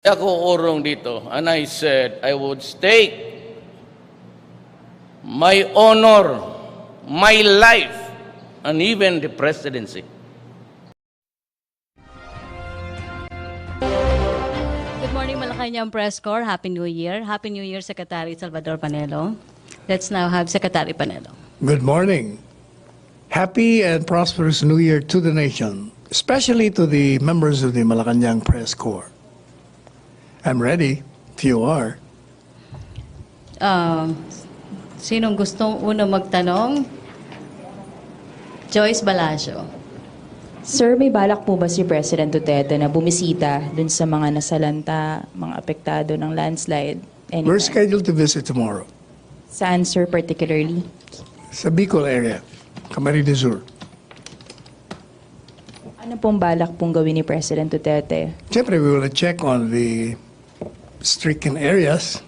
Ako urong dito, and I said I would stake my honor, my life, and even the presidency. Good morning, Malacañang Press Corps. Happy New Year. Happy New Year, Secretary Salvador Panelo. Let's now have Secretary Panelo. Good morning. Happy and prosperous New Year to the nation, especially to the members of the Malacañang Press Corps. I'm ready, if you are. Sinong gustong una magtanong? Joyce Balasio. Sir, may balak po ba si President Duterte na bumisita dun sa mga nasalanta, mga apektado ng landslide? We're scheduled to visit tomorrow Saan, sir, particularly? sa Bicol area, Camarines Sur. Ano pong balak pong gawin ni President Duterte? Siyempre, we will check on the stricken areas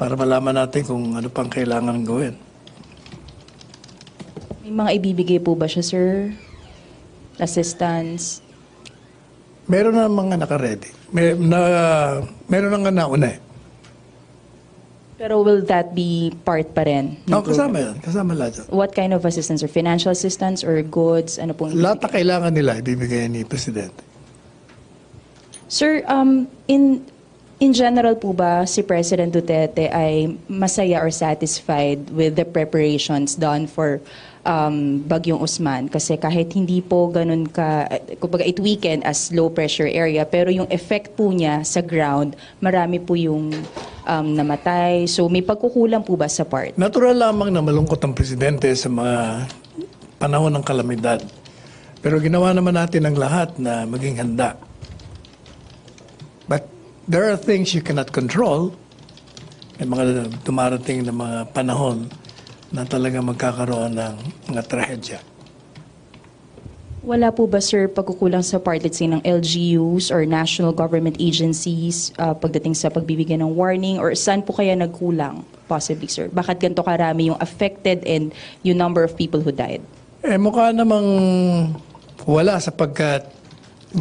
para malaman natin kung ano pang kailangan gawin. May mga ibibigay po ba siya, sir? Assistance? Meron na mga nakaredy. Meron na nga nauna eh. Pero will that be part pa rin? No, kasama yan. Kasama lahat yan. What kind of assistance? Or financial assistance or goods? Ano pong Lahat na kailangan nila, ibibigay ni Presidente. Sir, in general po ba si President Duterte ay masaya or satisfied with the preparations done for Bagyong Usman? Kasi kahit hindi po ganun kumbaga it weakened as low pressure area, pero yung effect po niya sa ground, marami po yung namatay. So may pagkukulang po ba sa part? Natural lamang na malungkot ang Presidente sa mga panahon ng kalamidad. Pero ginawa naman natin ang lahat na maging handa. But there are things you cannot control. May mga dumarating na mga panahon na talaga magkakaroon ng mga trahedya. Wala po ba, sir, pagkukulang sa part, let's say, ng LGUs or national government agencies pagdating sa pagbibigyan ng warning? Or saan po kaya nagkulang, possibly, sir? Bakit ganito karami yung affected and yung number of people who died? Mukha namang wala sapagkat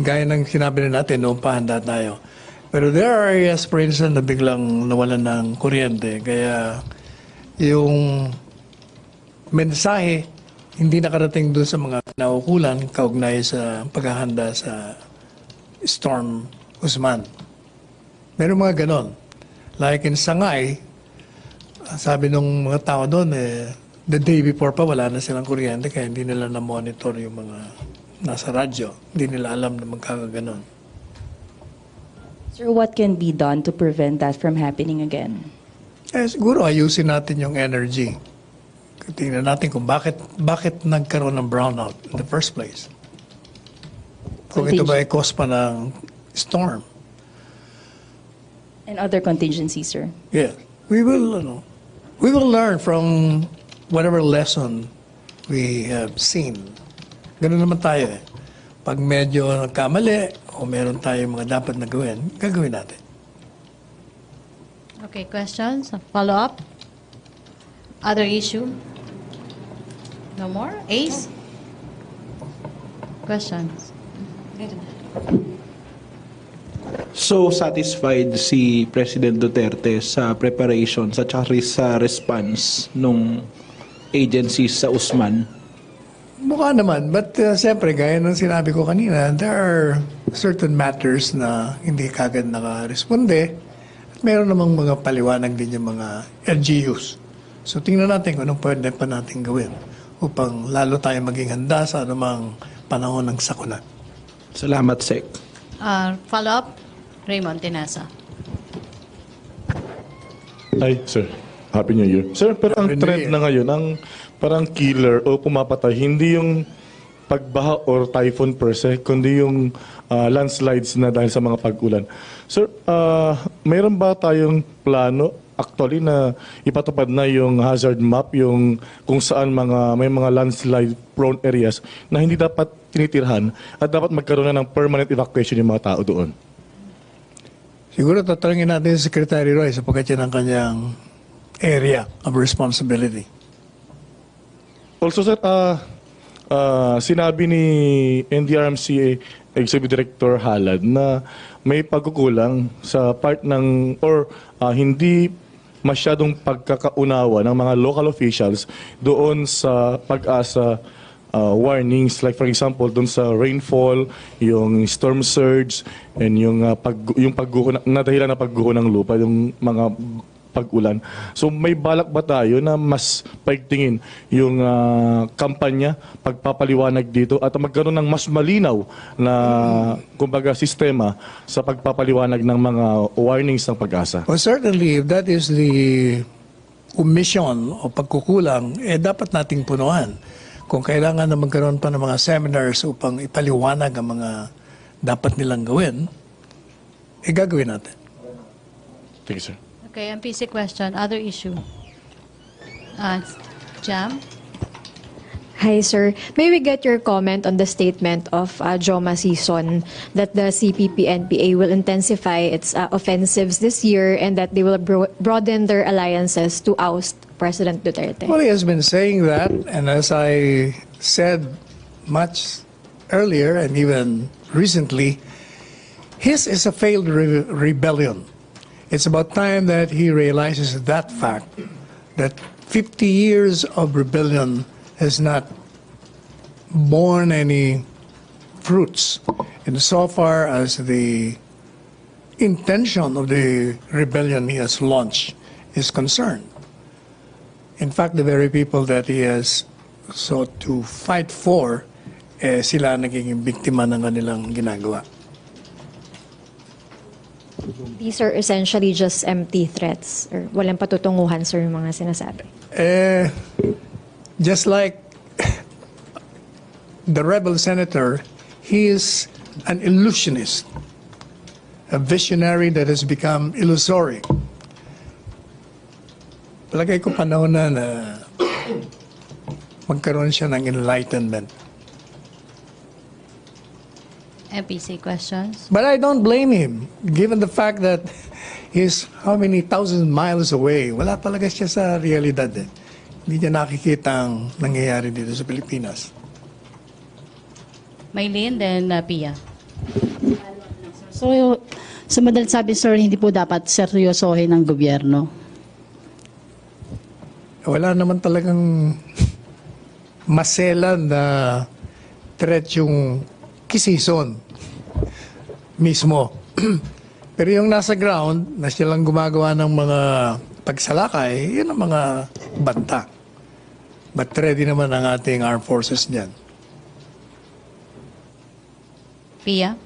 gaya ng sinabi na natin, noong pahanda tayo. Pero there are areas, for instance, na biglang nawalan ng kuryente. Kaya yung mensahe hindi nakarating doon sa mga naukulan kaugnay sa paghahanda sa Storm Usman. Meron mga ganon. Like in Sangay, sabi nung mga tao doon, the day before pa wala na silang kuryente kaya hindi nila na-monitor yung mga nasa radyo. Hindi nila alam na magkakaganon. Sir, what can be done to prevent that from happening again? Siguro ayusin natin yung energy. Tingnan natin kung bakit nagkaroon ng brownout in the first place. Kung ito ba ay cause pa ng storm. And other contingencies, sir? Yeah. We will learn from whatever lesson we have seen. Ganun naman tayo eh. Pag medyo nagkamali o meron tayong mga dapat na gawin, gagawin natin. Okay, questions? Follow up? Other issue? No more? Ace? Questions? So, satisfied si President Duterte sa preparations at sa response nung agencies sa Usman? Mukha naman. But siyempre, gaya ng sinabi ko kanina, there are certain matters na hindi kagad nakaresponde. At meron namang mga paliwanag din yung mga LGUs. So tingnan natin kung anong pwede pa natin gawin upang lalo tayo maging handa sa anumang panahon ng sakuna. Salamat, Sec. Follow up? Raymond Tinasa. Ay, sir. Happy New Year. Sir, pero ang Happy New trend Year. na ngayon, ang parang killer o pumapatay, hindi yung pagbaha or typhoon per se, kundi yung landslides na dahil sa mga pag-ulan. Sir, mayroon ba tayong plano actually na ipatupad na yung hazard map, yung kung saan may mga landslide prone areas na hindi dapat tinitirhan at dapat magkaroon na ng permanent evacuation yung mga tao doon? Siguro tatanungin natin si Secretary Roy sapagkat yan ang kanyang area of responsibility. Also, sir, sinabi ni NDRMC Executive Director Halad na may pagkukulang sa part ng or hindi masyadong pagkakaunawa ng mga local officials doon sa pag-asa warnings, like for example doon sa rainfall, yung storm surge, and yung pagguho na dahilan na pagguho ng lupa, yung mga pag-ulan. So may balak ba tayo na mas paigtingin yung kampanya, pagpapaliwanag dito at magkaroon ng mas malinaw na kumbaga sistema sa pagpapaliwanag ng mga warnings ng pag-asa? Well, certainly, if that is the omission o pagkukulang, dapat nating punuan. Kung kailangan na magkaroon pa ng mga seminars upang ipaliwanag ang mga dapat nilang gawin, gagawin natin. Thank you, sir. Okay, MPC question. Other issue. Jam? Hi, sir. May we get your comment on the statement of Joma Sison that the CPP-NPA will intensify its offensives this year and that they will broaden their alliances to oust President Duterte? Well, he has been saying that, and as I said much earlier and even recently, his is a failed rebellion. It's about time that he realizes that fact, that 50 years of rebellion has not borne any fruits insofar as the intention of the rebellion he has launched is concerned. In fact, the very people that he has sought to fight for, sila naging biktima ng kanilang ginagawa. These are essentially just empty threats or walang patutunguhan, sir, yung mga sinasabi. Just like the rebel senator, he is an illusionist, a visionary that has become illusory. Palagay ko panahon na magkaroon siya ng enlightenment. MPC questions? But I don't blame him, given the fact that he's how many thousand miles away. Wala talaga siya sa realidad. Hindi niya nakikita ang nangyayari dito sa Pilipinas. Maylene, then Pia. So, sa madalit sabi, sir, hindi po dapat seryosohin ng gobyerno. Wala naman talagang maselan na threat yung kisison mismo. Pero yung nasa ground, na silang gumagawa ng mga pagsalakay, yun ang mga banta. But ready naman ang ating armed forces dyan. Pia?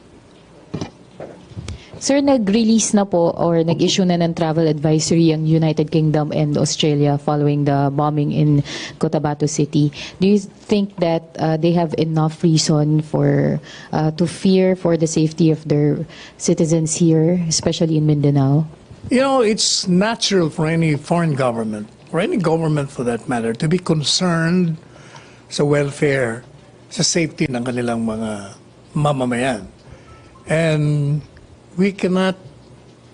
Sir, nag-release na po or nag-issue na ng travel advisory ang United Kingdom and Australia following the bombing in Cotabato City. Do you think that they have enough reason for to fear for the safety of their citizens here, especially in Mindanao? You know, it's natural for any foreign government, or any government for that matter, to be concerned sa welfare, sa safety ng kanilang mga mamamayan. And we cannot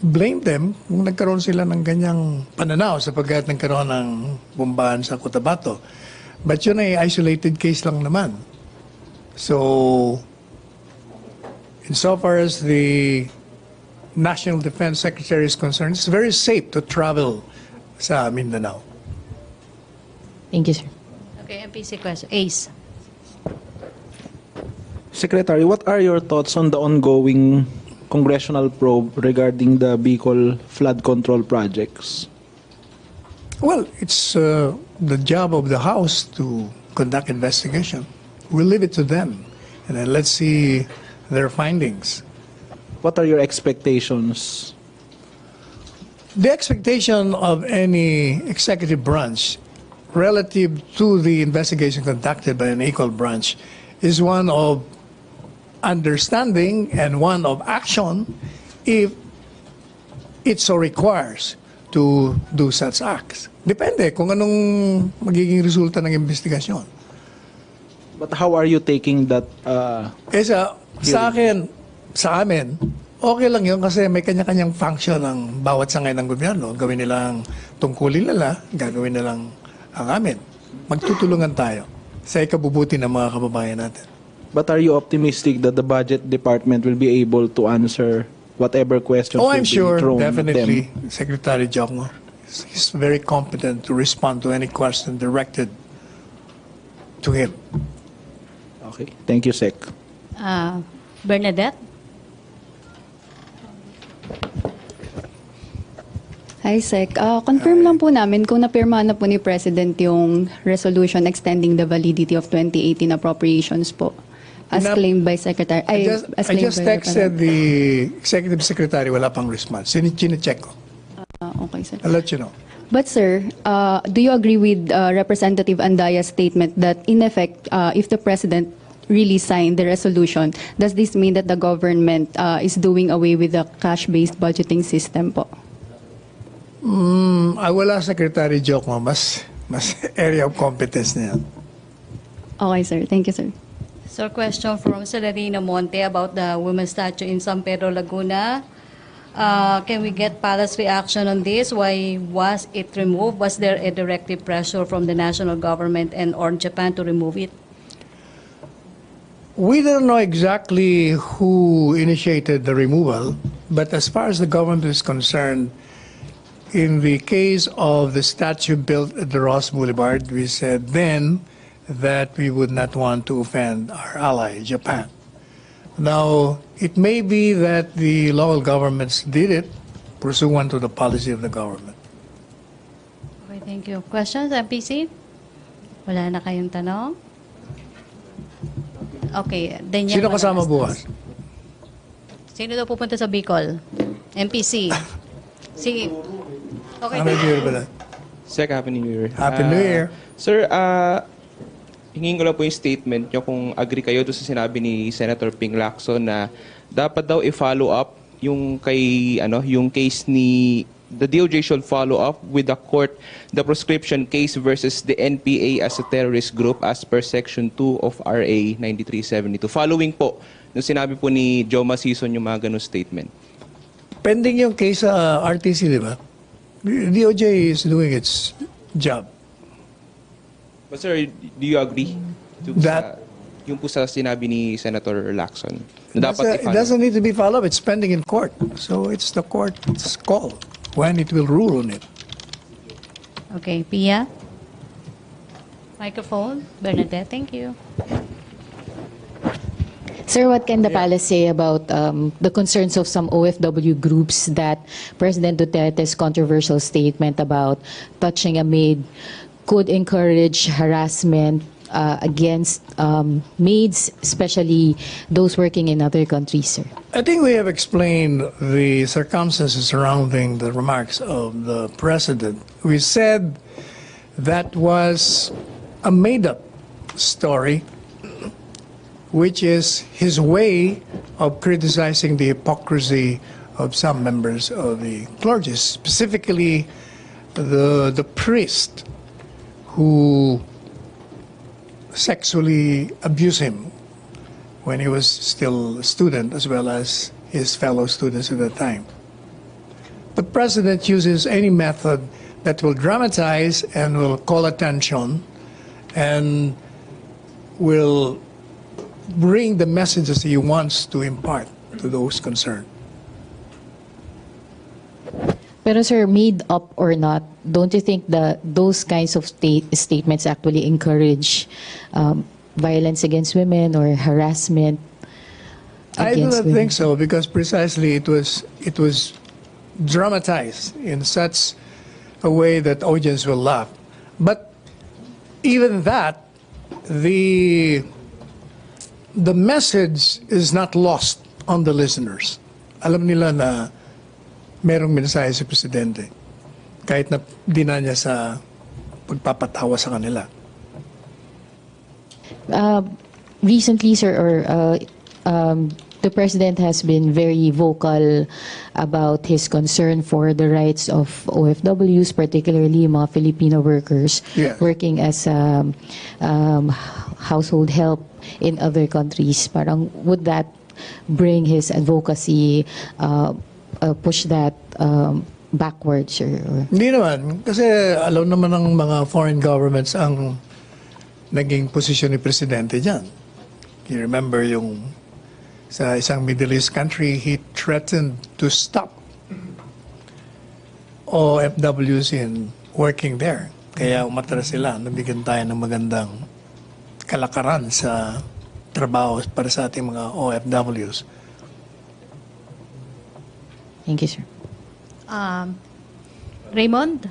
blame them kung nagkaroon sila ng ganyang pananaw sapagkat nagkaroon ng bombahan sa Cotabato. But yun ay isolated case lang naman. So, insofar as the National Defense Secretary is concerned, it's very safe to travel sa Mindanao. Thank you, sir. Okay, MPC question. Ace. Secretary, what are your thoughts on the ongoing congressional probe regarding the Bicol flood control projects? Well, it's the job of the House to conduct investigation. We'll leave it to them, and then let's see their findings. What are your expectations? The expectation of any executive branch relative to the investigation conducted by an equal branch is one of understanding and one of action if it so requires to do such acts. Depende kung anong magiging resulta ng investigasyon. But how are you taking that? Sa akin, sa amin, okay lang yun kasi may kanya-kanyang function ng bawat sangay ng gobyerno. Gawin nilang tungkulin nila, gagawin nilang ang amin. Magtutulungan tayo sa ikabubuti ng mga kababayan natin. But are you optimistic that the budget department will be able to answer whatever questions Oh, will I'm be sure, thrown at them. definitely, Secretary Jokmo. He's very competent to respond to any question directed to him. Okay. Thank you, Sec. Bernadette? Hi, Sec. Confirm lang po namin kung napirmahan na po ni President yung resolution extending the validity of 2018 appropriations po as claimed by Secretary. I just by texted the Executive Secretary, wala pang response. Chine-check ko. Okay, sir. I'll let you know. But sir, do you agree with Representative Andaya's statement that in effect, if the President really signed the resolution, does this mean that the government is doing away with the cash-based budgeting system po? Wala Secretary Jokmo, mas area of competence niya. Okay, sir. Thank you, sir. So, question from Celerina Monte about the women's statue in San Pedro, Laguna. Can we get Palace reaction on this? Why was it removed? Was there a directive pressure from the national government and or Japan to remove it? We don't know exactly who initiated the removal, but as far as the government is concerned, in the case of the statue built at the Ross Boulevard, we said then that we would not want to offend our ally, Japan. Now, it may be that the local governments did it pursuant to the policy of the government. Okay, thank you. Questions, MPC? Wala na kayong tanong? Okay, then Sino kasama bukas? Sino daw pupunta sa Bicol? MPC. Sige. Okay. Happy New Year ba? Sec, Happy New Year. Happy New Year. Sir, hingin ko lang po yung statement nyo kung agree kayo doon sa sinabi ni Senator Ping Lacson na dapat daw i-follow up yung kay yung case ni the DOJ should follow up with the court the proscription case versus the NPA as a terrorist group as per section 2 of RA 9372. Following po nung sinabi po ni Joe Masison yung mga ganung statement. Pending yung case sa RTC, di ba? DOJ is doing its job. But sir, do you agree to That- yung po sa sinabi ni Senator Lacson? Na dapat It doesn't need to be followed. It's pending in court. So it's the court's call when it will rule on it. Okay, Pia? Microphone. Bernadette, thank you. Sir, what can the palace say about the concerns of some OFW groups that President Duterte's controversial statement about touching a maid could encourage harassment against maids, especially those working in other countries, sir? I think we have explained the circumstances surrounding the remarks of the president. We said that was a made-up story, which is his way of criticizing the hypocrisy of some members of the clergy, specifically the priest who sexually abused him when he was still a student, as well as his fellow students at the time. But President uses any method that will dramatize and will call attention and will bring the messages he wants to impart to those concerned. Pero sir, made up or not, don't you think that those kinds of statements actually encourage violence against women or harassment I do against not think women? so, because precisely it was dramatized in such a way that audience will laugh. But even that, the message is not lost on the listeners. Alam nila na merong mensahe si Presidente, kahit na di na niya sa pagpapatawa sa kanila. Recently, sir, the president has been very vocal about his concern for the rights of OFWs, particularly mga Filipino workers Yes. working as household help in other countries. Parang would that bring his advocacy, push that backwards? Or Hindi naman, kasi alam naman ng mga foreign governments ang naging posisyon ni Presidente dyan. You remember yung sa isang Middle East country, he threatened to stop OFWs in working there. Kaya umatras sila, nabigyan tayo ng magandang kalakaran sa trabaho para sa ating mga OFWs. Thank you, sir. Raymond?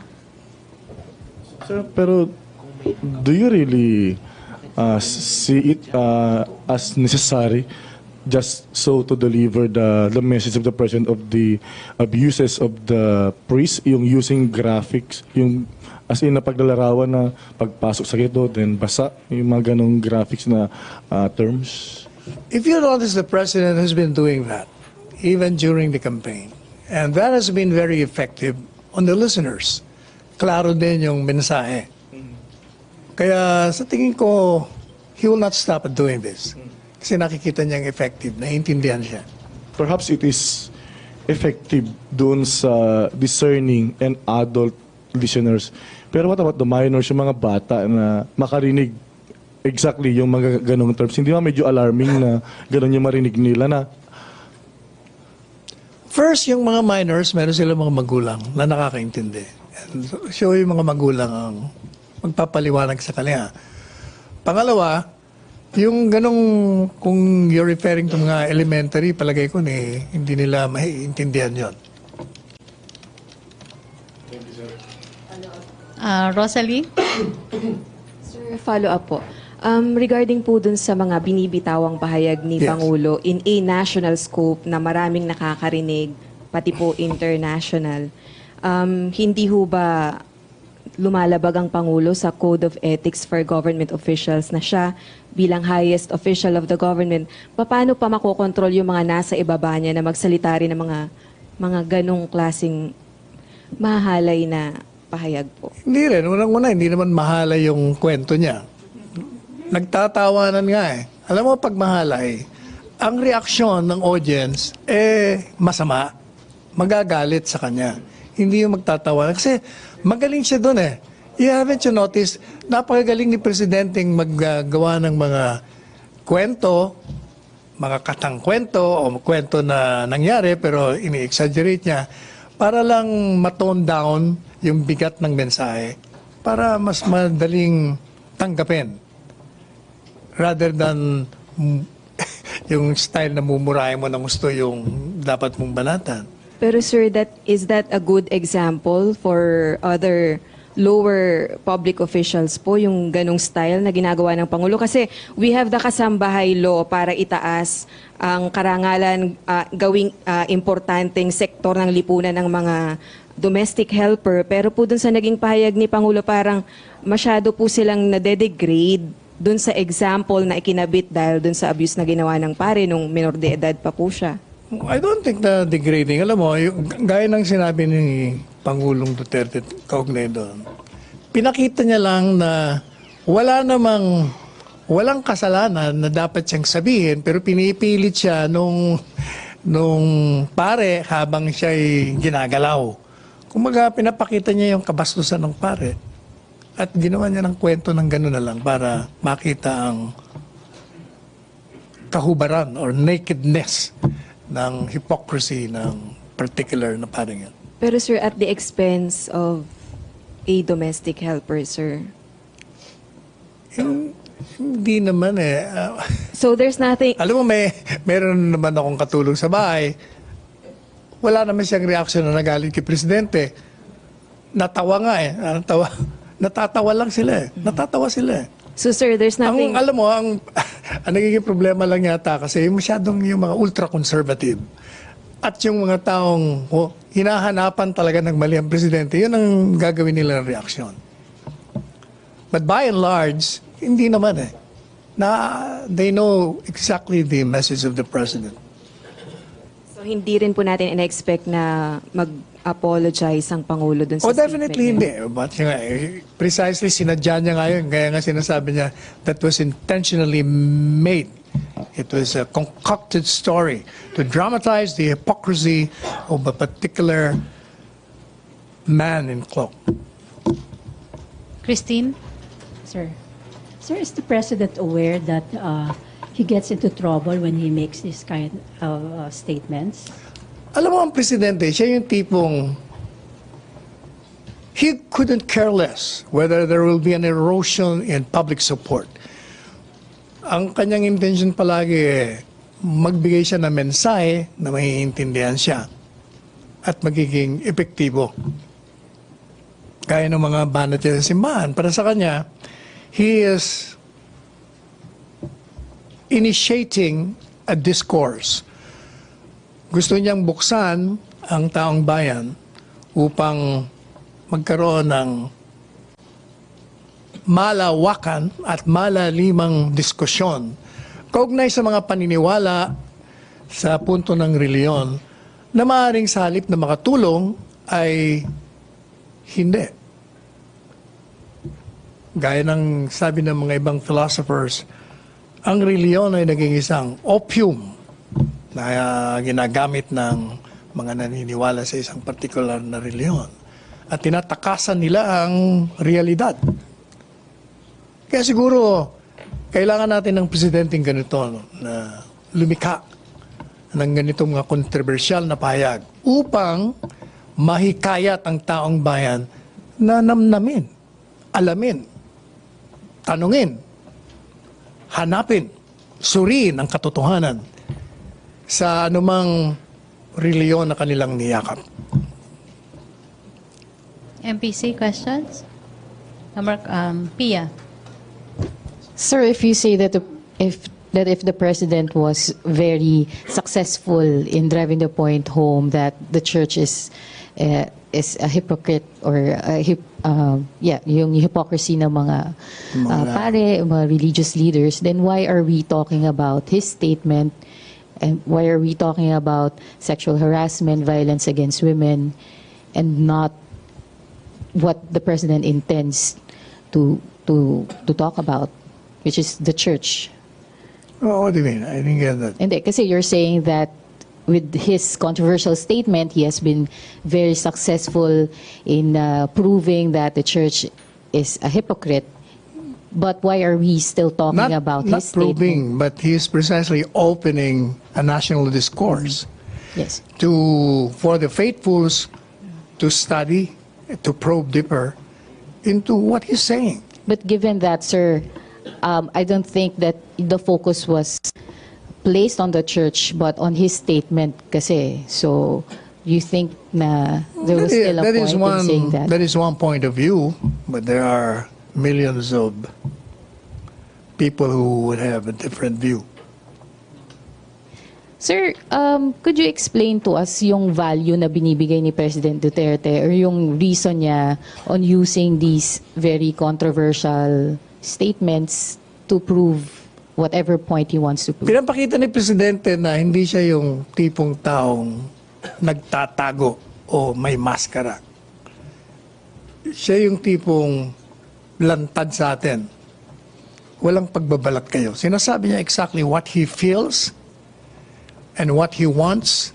Sir, pero do you really see it as necessary just so to deliver the message of the President of the abuses of the priest, yung using graphics, yung as in na paglalarawan na pagpasok sa gito, then basa, yung mga ganong graphics na terms? If you notice, the President has been doing that, even during the campaign. And that has been very effective on the listeners. Klaro din yung mensahe. Kaya sa tingin ko, he will not stop at doing this. Kasi nakikita niyang effective, naiintindihan siya. Perhaps it is effective doon sa discerning and adult listeners. Pero what about the minors, yung mga bata na makarinig exactly yung mga ganong terms? Hindi ba medyo alarming na ganon yung marinig nila na First, yung mga minors, meron sila mga magulang na nakakaintindi. And so yung mga magulang ang magpapaliwanag sa kanila. Pangalawa, yung ganong, kung you're referring to mga elementary, palagay ko hindi nila maiintindihan yon. Rosalie? Sir, follow-up po. Regarding po dun sa mga binibitawang pahayag ni Yes. Pangulo in a national scope na maraming nakakarinig, pati po international, hindi ho ba lumalabag ang Pangulo sa Code of Ethics for Government Officials na siya bilang highest official of the government? Paano pa makokontrol yung mga nasa ibaba niya na magsalita rin ng mga ganong klaseng mahalay na pahayag po? Hindi rin. Unang-una, hindi naman mahalay yung kwento niya. Nagtatawanan nga eh. Alam mo, pag mahalay, ang reaksyon ng audience, masama. Magagalit sa kanya. Hindi yung magtatawanan. Kasi magaling siya doon eh. Haven't you noticed, napakagaling ni Presidenteng maggawa ng mga kwento, mga katang kwento, o kwento na nangyari, pero ini-exaggerate niya, para lang matone down yung bigat ng mensahe, para mas madaling tanggapin. Rather than yung style na mumurahin mo na gusto yung dapat mong banatan. Pero sir, is that a good example for other lower public officials po, yung ganong style na ginagawa ng Pangulo? Kasi we have the kasambahay law para itaas ang karangalan, gawing importanteng sektor ng lipunan ng mga domestic helper. Pero po dun sa naging pahayag ni Pangulo, parang masyado po silang nade-degrade dun sa example na ikinabit dahil dun sa abuse na ginawa ng pare nung minor de edad pa po siya. I don't think na degrading. Alam mo, gaya ng sinabi ni Pangulong Duterte kaugnay doon, pinakita niya lang na walang kasalanan na dapat siyang sabihin, pero pinipilit siya nung pare habang siya'y ginagalaw. Kumaga, pinapakita niya yung kabastusan ng pare. At ginawa niya ng kwento ng gano'n na lang para makita ang kahubaran or nakedness ng hypocrisy ng particular na paring yan. Pero sir, at the expense of a domestic helper, sir? Hindi naman eh. So there's nothing... Alam mo, meron naman akong katulong sa bahay. Wala naman siyang reaction na nagalit kay Presidente. Natawa nga eh. Natatawa lang sila eh. Natatawa sila eh. So sir, there's nothing... Alam mo, ang nagiging problema lang yata kasi masyadong yung mga ultra-conservative at yung mga taong hinahanapan talaga ng mali ang Presidente, yun ang gagawin nila ng reaksyon. But by and large, hindi naman eh. They know exactly the message of the President. So hindi rin po natin in-expect na mag-apologize ang Pangulo dun sa Definitely statement hindi. But precisely sinadya niya nga yun. Kaya nga sinasabi niya that was intentionally made. It was a concocted story to dramatize the hypocrisy of a particular man in cloak. Christine? Sir, is the President aware that he gets into trouble when he makes this kind of statements? Alam mo, ang presidente, siya yung tipong he couldn't care less whether there will be an erosion in public support. Ang kanyang intention palagi magbigay siya ng mensahe na maiintindihan siya at magiging epektibo. Kaya ng mga banat niya sa simbahan. Para sa kanya, he is initiating a discourse. Gusto niyang buksan ang taong bayan upang magkaroon ng malawakan at malalimang diskusyon kaugnay sa mga paniniwala sa punto ng reliyon na maaaring sa halip na makatulong ay hindi. Gaya ng sabi ng mga ibang philosophers, ang reliyon ay naging isang opium na ginagamit ng mga naniniwala sa isang particular na reliyon at tinatakasan nila ang realidad. Kaya siguro, kailangan natin ng presidenteng ganito na lumikha ng ganitong mga kontrobersyal na pahayag upang mahikayat ang taong bayan na namnamin, alamin, tanungin, hanapin, suriin ang katotohanan sa anumang reliyon na kanilang niyakap. MPC questions? Pia. Sir, if you say that if the president was very successful in driving the point home that the church is a hypocrite or yung hypocrisy ng mga pare, mga religious leaders, then why are we talking about his statement and why are we talking about sexual harassment, violence against women, and not what the president intends to talk about, which is the church? Oh, what do you mean? I didn't get that. Hindi, kasi you're saying that with his controversial statement, he has been very successful in proving that the church is a hypocrite. But why are we still talking about his not proving, statement? but he is precisely opening a national discourse Yes. for the faithfuls to study, to probe deeper into what he's saying. But given that, sir, I don't think that the focus was placed on the church but on his statement kasi. So you think na there was still a point in saying that? That is one point of view, but there are millions of people who would have a different view. Sir, could you explain to us yung value na binibigay ni President Duterte or yung reason niya on using these very controversial statements to prove whatever point he wants to prove? Pinapakita ni Presidente na hindi siya yung tipong taong nagtatago o may maskara. Siya yung tipong lantad sa atin. Walang pagbabalat kayo. Sinasabi niya exactly what he feels and what he wants,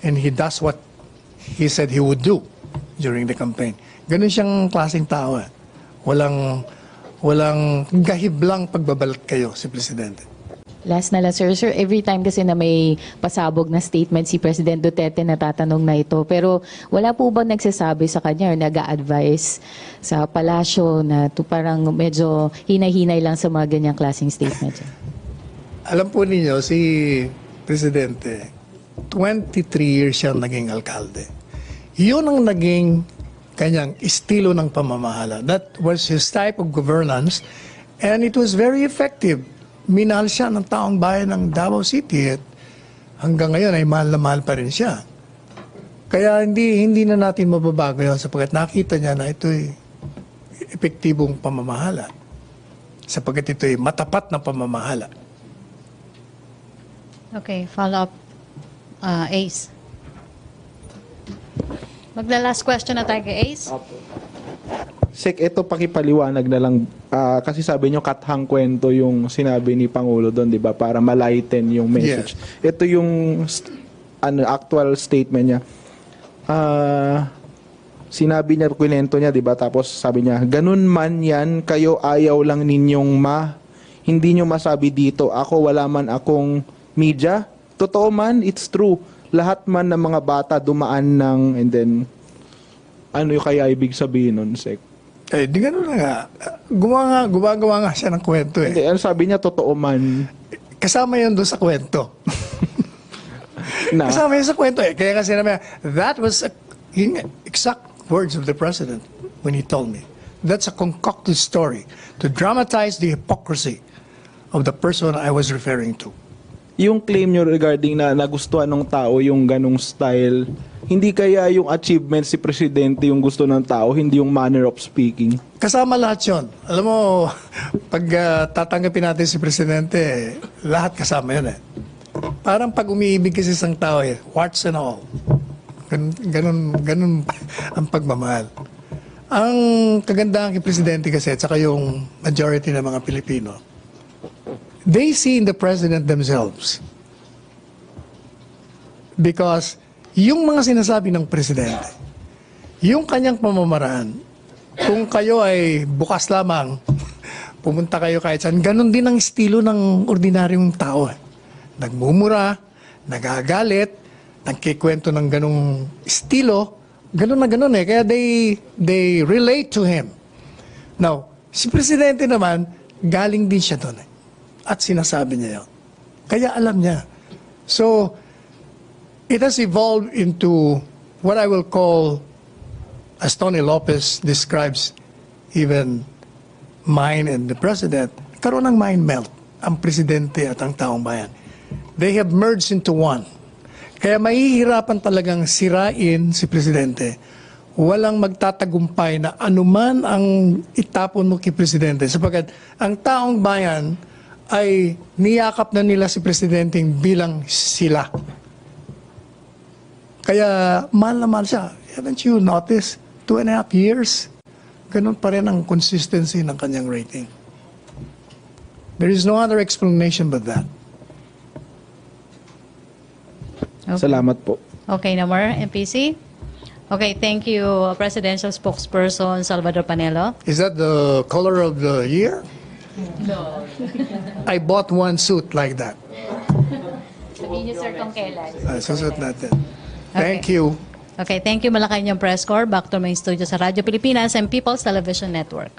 and he does what he said he would do during the campaign. Ganun siyang klaseng tao. Walang gahiblang pagbabalat kayo si Presidente. Last na lang, sir. Sir, every time kasi na may pasabog na statement si President Duterte, natatanong na ito. Pero wala po ba nagsasabi sa kanya or nag-a-advise sa palasyo na parang medyo hinay-hinay lang sa mga ganyang klaseng statement? Alam po ninyo, si Presidente, 23 years siyang naging alkalde. Yun ang naging kanyang estilo ng pamamahala. That was his type of governance, and it was very effective. Minahal siya ng taong bayan ng Davao City at hanggang ngayon ay mahal na mahal pa rin siya. Kaya hindi na natin mababago yun sapagkat nakita niya na ito'y epektibong pamamahala. Sapagkat ito'y matapat na pamamahala. Okay, follow up. Ace. Magla-last question na tayo kay Ace. Sek, ito pakipaliwanag na lang. Kasi sabi nyo, kathang kwento yung sinabi ni Pangulo doon, di ba? Para malighten yung message. Yes. Ito yung actual statement niya. Sinabi niya, kwento niya, di ba? Tapos sabi niya, ganun man yan, kayo ayaw lang ninyong hindi nyo masabi dito, ako wala man akong media. Totoo man, it's true. Lahat man ng mga bata dumaan ng, and then, ano yung kaya ibig sabihin nun, Sek? Eh, di ganun na nga. Gumagawa nga siya ng kwento eh. Hindi, ano sabi niya, totoo man. Kasama yun doon sa kwento. Na, Kasama yun sa kwento eh. Kaya kasi naman, that was yung exact words of the president when he told me. That's a concocted story to dramatize the hypocrisy of the person I was referring to. yung claim nyo regarding na nagustuhan ng tao yung ganong style, hindi kaya yung achievement si Presidente yung gusto ng tao, hindi yung manner of speaking? Kasama lahat yun. Alam mo, pag tatanggapin natin si Presidente, lahat kasama yun eh. Parang pag umiibig kasi isang tao eh, warts and all. Ganun ang pagmamahal. Ang kagandahan kay Presidente kasi, at saka yung majority ng mga Pilipino, they see in the President themselves. Because yung mga sinasabi ng Presidente, yung kanyang pamamaraan, kung kayo ay bukas lamang, pumunta kayo kahit saan, ganun din ang estilo ng ordinaryong tao. Nagmumura, nagagalit, nagkikwento ng ganung estilo, ganun na ganun eh. Kaya they relate to him. Now, si Presidente naman, galing din siya doon eh. At sinasabi niya yun. Kaya alam niya. So, it has evolved into what I will call, as Tony Lopez describes, even mine and the President, karoon ng mind melt ang Presidente at ang taong bayan. They have merged into one. Kaya mahihirapan talagang sirain si Presidente. Walang magtatagumpay na anuman ang itapon mo kay Presidente. Sapagkat ang taong bayan ay niyakap na nila si Presidente bilang sila. Kaya mahal na mahal siya. Haven't you noticed? 2.5 years, ganun pa rin ang consistency ng kanyang rating. There is no other explanation but that. Okay. Salamat po. Okay, no more, MPC? Okay, thank you, Presidential Spokesperson Salvador Panelo. Is that the color of the year? No. I bought one suit like that. Sabihin niyo, sir, kung kailan. Susuot natin. Thank you. Okay, thank you, Malacañang Press Corps. Back to main studio sa Radyo Pilipinas and People's Television Network.